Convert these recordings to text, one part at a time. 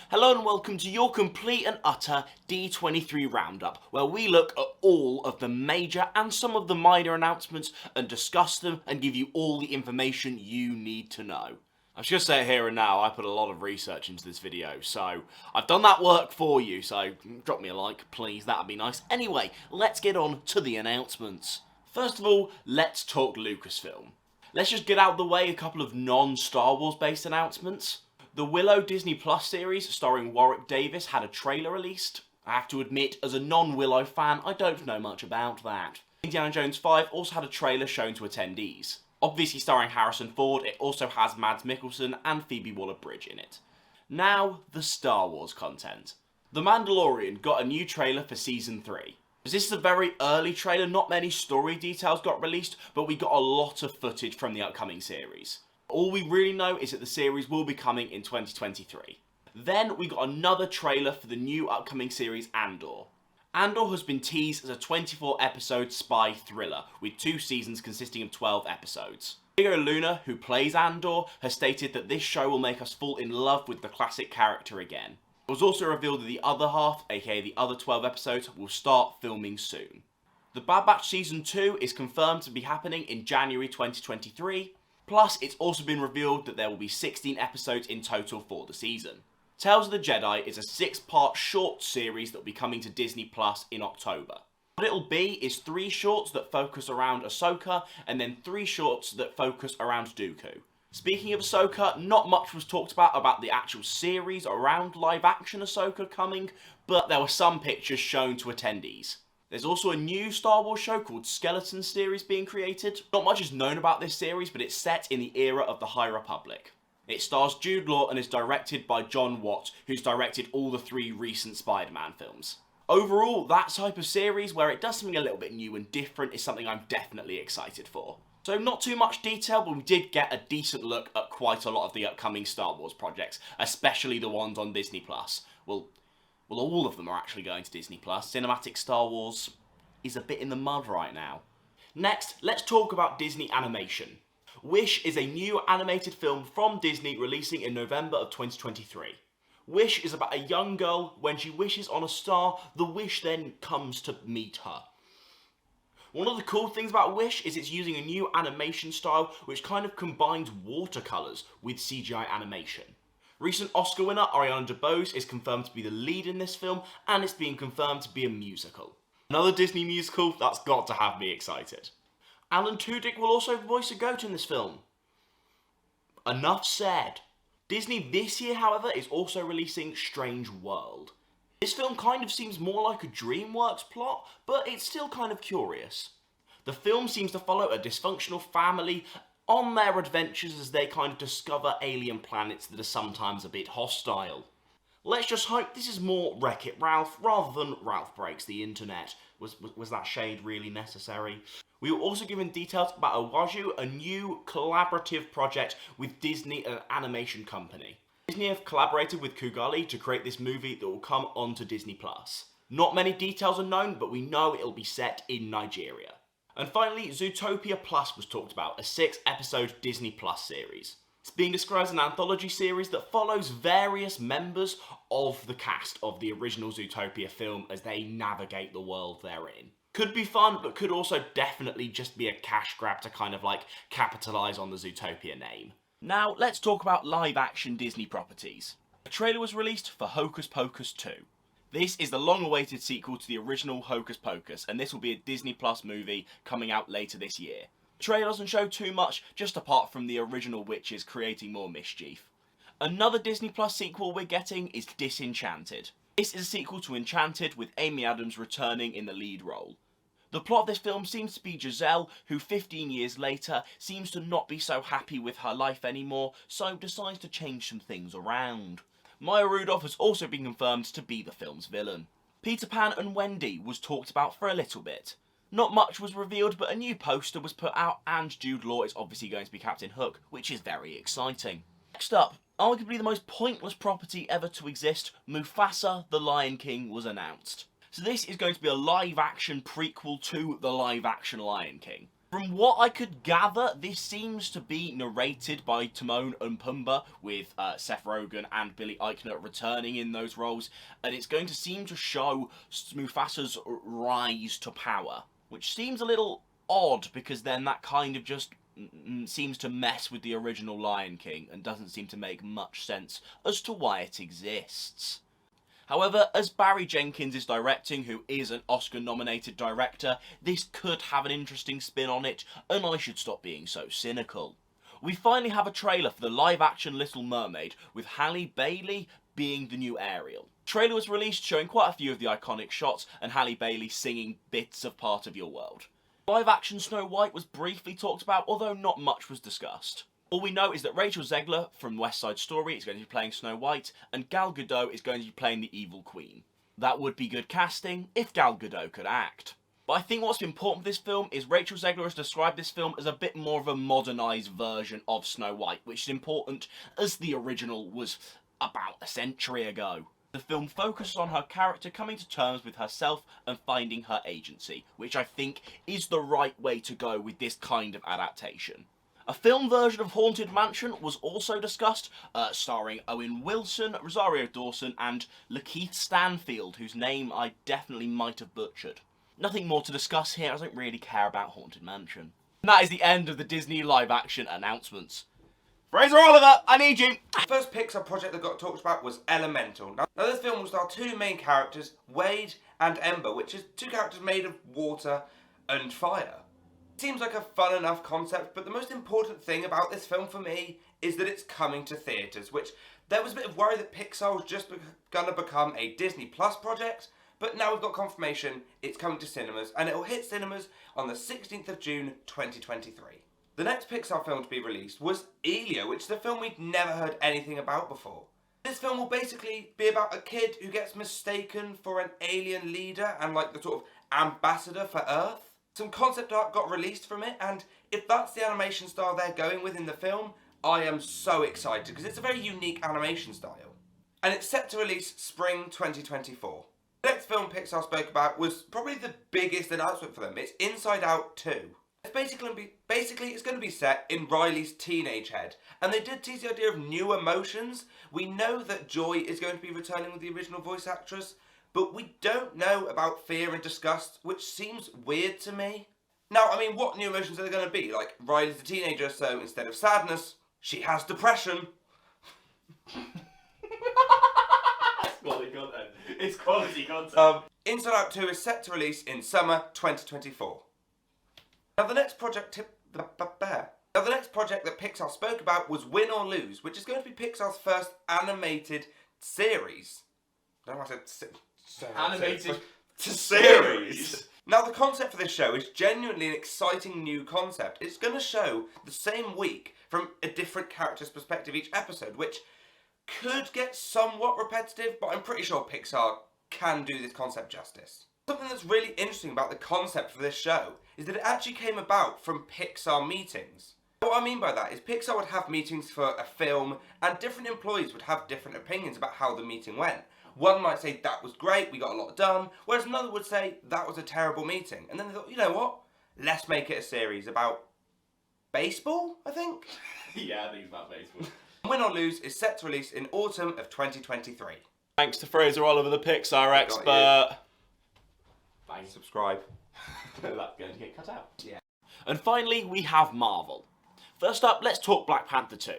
Hello and welcome to your complete and utter D23 roundup, where we look at all of the major and some of the minor announcements and discuss them and give you all the information you need to know. I should say it here and now, I put a lot of research into this video, so I've done that work for you, so drop me a like, please, that'd be nice. Anyway, let's get on to the announcements. First of all, let's talk Lucasfilm. Let's just get out of the way a couple of non-Star Wars based announcements. The Willow Disney Plus series starring Warwick Davis had a trailer released. I have to admit, as a non-Willow fan, I don't know much about that. Indiana Jones 5 also had a trailer shown to attendees. Obviously starring Harrison Ford, it also has Mads Mikkelsen and Phoebe Waller-Bridge in it. Now, the Star Wars content. The Mandalorian got a new trailer for Season 3. As this is a very early trailer, not many story details got released, but we got a lot of footage from the upcoming series. All we really know is that the series will be coming in 2023. Then we got another trailer for the new upcoming series Andor. Andor has been teased as a 24-episode spy thriller, with 2 seasons consisting of 12 episodes. Diego Luna, who plays Andor, has stated that this show will make us fall in love with the classic character again. It was also revealed that the other half, aka the other 12 episodes, will start filming soon. The Bad Batch Season 2 is confirmed to be happening in January 2023, plus it's also been revealed that there will be 16 episodes in total for the season. Tales of the Jedi is a 6-part short series that will be coming to Disney Plus in October. What it'll be is 3 shorts that focus around Ahsoka, and then 3 shorts that focus around Dooku. Speaking of Ahsoka, not much was talked about the actual series around live-action Ahsoka coming, but there were some pictures shown to attendees. There's also a new Star Wars show called Skeleton series being created. Not much is known about this series, but it's set in the era of the High Republic. It stars Jude Law and is directed by John Watt, who's directed all the 3 recent Spider-Man films. Overall, that type of series where it does something a little bit new and different is something I'm definitely excited for. So not too much detail, but we did get a decent look at quite a lot of the upcoming Star Wars projects, especially the ones on Disney Plus. Well, all of them are actually going to Disney Plus. Cinematic Star Wars is a bit in the mud right now. Next, let's talk about Disney animation. Wish is a new animated film from Disney releasing in November of 2023. Wish is about a young girl. When she wishes on a star, the wish then comes to meet her. One of the cool things about Wish is it's using a new animation style which kind of combines watercolours with CGI animation. Recent Oscar winner Ariana DeBose is confirmed to be the lead in this film, and it's being confirmed to be a musical. Another Disney musical, that's got to have me excited. Alan Tudyk will also voice a goat in this film. Enough said. Disney this year, however, is also releasing Strange World. This film kind of seems more like a DreamWorks plot, but it's still kind of curious. The film seems to follow a dysfunctional family on their adventures as they kind of discover alien planets that are sometimes a bit hostile. Let's just hope this is more Wreck-It Ralph rather than Ralph Breaks the Internet. Was that shade really necessary? We were also given details about Awaju, a new collaborative project with Disney and an animation company. Disney have collaborated with Kugali to create this movie that will come onto Disney Plus. Not many details are known, but we know it'll be set in Nigeria. And finally, Zootopia Plus was talked about, a 6-episode Disney Plus series. It's being described as an anthology series that follows various members of the cast of the original Zootopia film as they navigate the world they're in. Could be fun, but could also definitely just be a cash grab to kind of like capitalise on the Zootopia name. Now, let's talk about live-action Disney properties. A trailer was released for Hocus Pocus 2. This is the long-awaited sequel to the original Hocus Pocus, and this will be a Disney Plus movie coming out later this year. The trailer doesn't show too much, just apart from the original witches creating more mischief. Another Disney Plus sequel we're getting is Disenchanted. This is a sequel to Enchanted, with Amy Adams returning in the lead role. The plot of this film seems to be Giselle, who 15 years later seems to not be so happy with her life anymore, so decides to change some things around. Maya Rudolph has also been confirmed to be the film's villain. Peter Pan and Wendy was talked about for a little bit. Not much was revealed, but a new poster was put out, and Jude Law is obviously going to be Captain Hook, which is very exciting. Next up, arguably the most pointless property ever to exist, Mufasa the Lion King was announced. So this is going to be a live-action prequel to the live-action Lion King. From what I could gather, this seems to be narrated by Timon and Pumbaa, with Seth Rogen and Billy Eichner returning in those roles, and it's going to seem to show Mufasa's rise to power, which seems a little odd, because then that kind of just seems to mess with the original Lion King, and doesn't seem to make much sense as to why it exists. However, as Barry Jenkins is directing, who is an Oscar-nominated director, this could have an interesting spin on it, and I should stop being so cynical. We finally have a trailer for the live-action Little Mermaid, with Halie Bailey being the new Ariel. The trailer was released showing quite a few of the iconic shots, and Halie Bailey singing bits of Part of Your World. Live-action Snow White was briefly talked about, although not much was discussed. All we know is that Rachel Zegler from West Side Story is going to be playing Snow White, and Gal Gadot is going to be playing the evil queen. That would be good casting if Gal Gadot could act. But I think what's important for this film is Rachel Zegler has described this film as a bit more of a modernised version of Snow White, which is important as the original was about a century ago. The film focuses on her character coming to terms with herself and finding her agency, which I think is the right way to go with this kind of adaptation. A film version of Haunted Mansion was also discussed, starring Owen Wilson, Rosario Dawson, and Lakeith Stanfield, whose name I definitely might have butchered. Nothing more to discuss here, as I don't really care about Haunted Mansion. And that is the end of the Disney live-action announcements. Fraser Oliver, I need you! The first Pixar project that got talked about was Elemental. Now this film will star two main characters, Wade and Ember, which is two characters made of water and fire. It seems like a fun enough concept, but the most important thing about this film for me is that it's coming to theatres, which there was a bit of worry that Pixar was just gonna become a Disney Plus project, but now we've got confirmation it's coming to cinemas, and it'll hit cinemas on the 16th of June 2023. The next Pixar film to be released was Elio, which is a film we'd never heard anything about before. This film will basically be about a kid who gets mistaken for an alien leader and like the sort of ambassador for Earth. Some concept art got released from it, and if that's the animation style they're going with in the film, I am so excited, because it's a very unique animation style. And it's set to release spring 2024. The next film Pixar spoke about was probably the biggest announcement for them. It's Inside Out 2. It's basically it's going to be set in Riley's teenage head, and they did tease the idea of new emotions. We know that Joy is going to be returning with the original voice actress, but we don't know about fear and disgust, which seems weird to me. Now, I mean, what new emotions are they going to be? Like, Riley's a teenager, so instead of sadness, she has depression. It's quality content. It's quality content. Inside Out 2 is set to release in summer 2024. Now, the next project that Pixar spoke about was Win or Lose, which is going to be Pixar's first animated series. I don't know what I said. Animated series. Now, the concept for this show is genuinely an exciting new concept. It's going to show the same week from a different character's perspective each episode, which could get somewhat repetitive, but I'm pretty sure Pixar can do this concept justice. Something that's really interesting about the concept for this show is that it actually came about from Pixar meetings. What I mean by that is Pixar would have meetings for a film, and different employees would have different opinions about how the meeting went. One might say, that was great, we got a lot done, whereas another would say, that was a terrible meeting. And then they thought, you know what? Let's make it a series about baseball, I think? Yeah, I think it's about baseball. Win or Lose is set to release in autumn of 2023. Thanks to Fraser Oliver, the Pixar expert. Thanks. Subscribe. That's going to get cut out. Yeah. And finally, we have Marvel. First up, let's talk Black Panther 2.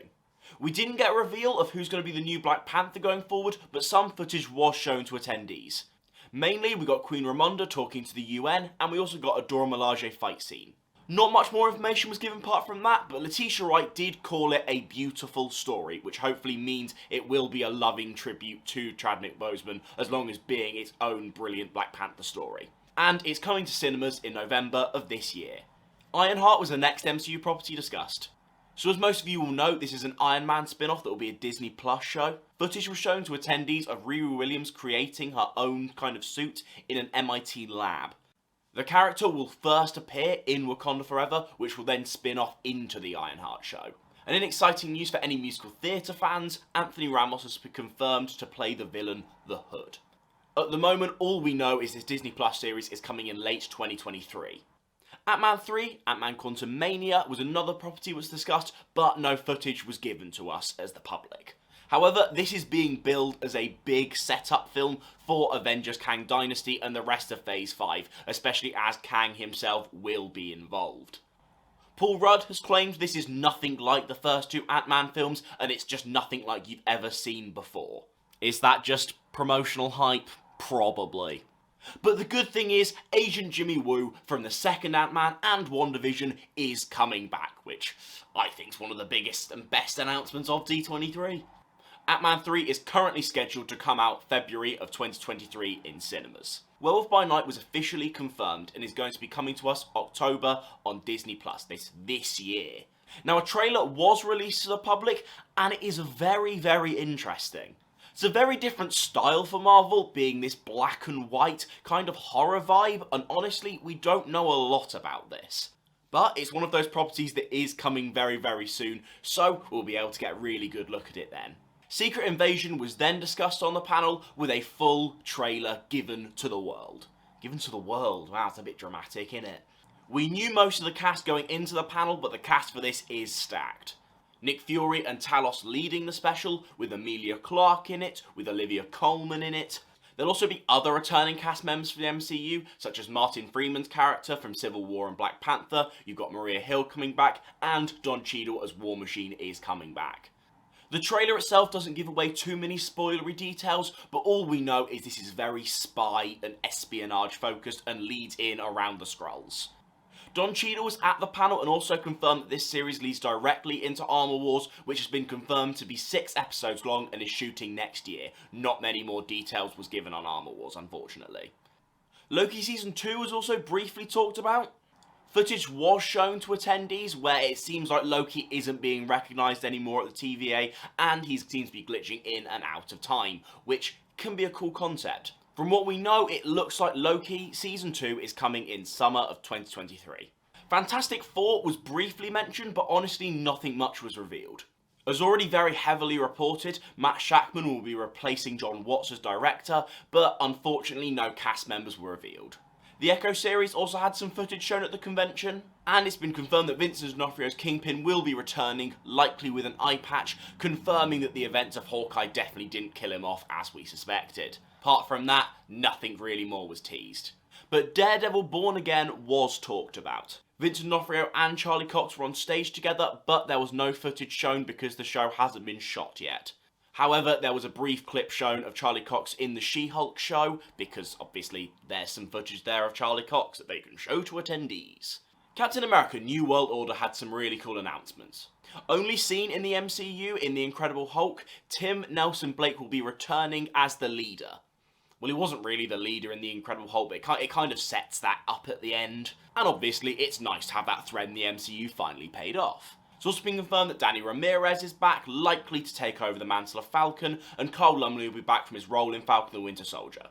We didn't get a reveal of who's going to be the new Black Panther going forward, but some footage was shown to attendees. Mainly, we got Queen Ramonda talking to the UN, and we also got a Dora Milaje fight scene. Not much more information was given apart from that, but Letitia Wright did call it a beautiful story, which hopefully means it will be a loving tribute to Chadwick Boseman, as long as being its own brilliant Black Panther story. And it's coming to cinemas in November of this year. Ironheart was the next MCU property discussed. So as most of you will know, this is an Iron Man spin-off that will be a Disney Plus show. Footage was shown to attendees of Riri Williams creating her own kind of suit in an MIT lab. The character will first appear in Wakanda Forever, which will then spin off into the Ironheart show. And in exciting news for any musical theatre fans, Anthony Ramos has been confirmed to play the villain, the Hood. At the moment, all we know is this Disney Plus series is coming in late 2023. Ant-Man 3, Ant-Man Quantumania was another property was discussed, but no footage was given to us as the public. However, this is being billed as a big setup film for Avengers Kang Dynasty and the rest of Phase 5, especially as Kang himself will be involved. Paul Rudd has claimed this is nothing like the first two Ant-Man films, and it's just nothing like you've ever seen before. Is that just promotional hype? Probably. But the good thing is, Agent Jimmy Woo from the second Ant-Man and WandaVision is coming back, which I think is one of the biggest and best announcements of D23. Ant-Man 3 is currently scheduled to come out February of 2023 in cinemas. Werewolf by Night was officially confirmed and is going to be coming to us October on Disney+, this year. Now, a trailer was released to the public, and it is very, very interesting. It's a very different style for Marvel, being this black and white kind of horror vibe, and honestly, we don't know a lot about this. But it's one of those properties that is coming very, very soon, so we'll be able to get a really good look at it then. Secret Invasion was then discussed on the panel with a full trailer given to the world. Given to the world? Wow, it's a bit dramatic, isn't it? We knew most of the cast going into the panel, but the cast for this is stacked. Nick Fury and Talos leading the special, with Emilia Clarke in it, with Olivia Colman in it. There'll also be other returning cast members for the MCU, such as Martin Freeman's character from Civil War and Black Panther, you've got Maria Hill coming back, and Don Cheadle as War Machine is coming back. The trailer itself doesn't give away too many spoilery details, but all we know is this is very spy and espionage focused and leads in around the Skrulls. Don Cheadle was at the panel and also confirmed that this series leads directly into Armor Wars, which has been confirmed to be 6 episodes long and is shooting next year. Not many more details was given on Armor Wars, unfortunately. Loki Season 2 was also briefly talked about. Footage was shown to attendees where it seems like Loki isn't being recognised anymore at the TVA and he seems to be glitching in and out of time, which can be a cool concept. From what we know, it looks like Loki Season 2 is coming in summer of 2023. Fantastic Four was briefly mentioned, but honestly nothing much was revealed. As already very heavily reported, Matt Shakman will be replacing John Watts as director, but unfortunately no cast members were revealed. The Echo series also had some footage shown at the convention, and it's been confirmed that Vincent D'Onofrio's Kingpin will be returning, likely with an eye patch, confirming that the events of Hawkeye definitely didn't kill him off as we suspected. Apart from that, nothing really more was teased. But Daredevil Born Again was talked about. Vincent D'Onofrio and Charlie Cox were on stage together, but there was no footage shown because the show hasn't been shot yet. However, there was a brief clip shown of Charlie Cox in the She-Hulk show, because obviously there's some footage there of Charlie Cox that they can show to attendees. Captain America New World Order had some really cool announcements. Only seen in the MCU in The Incredible Hulk, Tim Nelson Blake will be returning as the leader. Well, he wasn't really the leader in The Incredible Hulk, but it kind of sets that up at the end. And obviously, it's nice to have that thread in the MCU finally paid off. It's also been confirmed that Danny Ramirez is back, likely to take over the mantle of Falcon, and Carl Lumley will be back from his role in Falcon the Winter Soldier.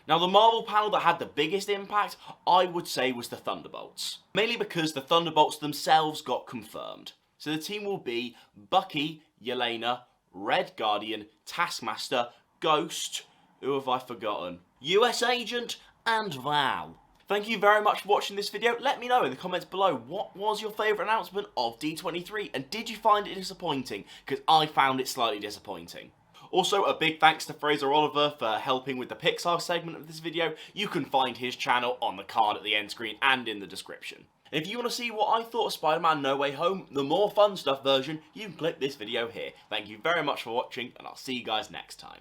Now, the Marvel panel that had the biggest impact, I would say, was the Thunderbolts. Mainly because the Thunderbolts themselves got confirmed. So the team will be Bucky, Yelena, Red Guardian, Taskmaster, Ghost, who have I forgotten? US Agent, and Val. Thank you very much for watching this video. Let me know in the comments below, what was your favourite announcement of D23, and did you find it disappointing? Because I found it slightly disappointing. Also, a big thanks to Fraser Oliver for helping with the Pixar segment of this video. You can find his channel on the card at the end screen and in the description. And if you want to see what I thought of Spider-Man No Way Home, the more fun stuff version, you can click this video here. Thank you very much for watching, and I'll see you guys next time.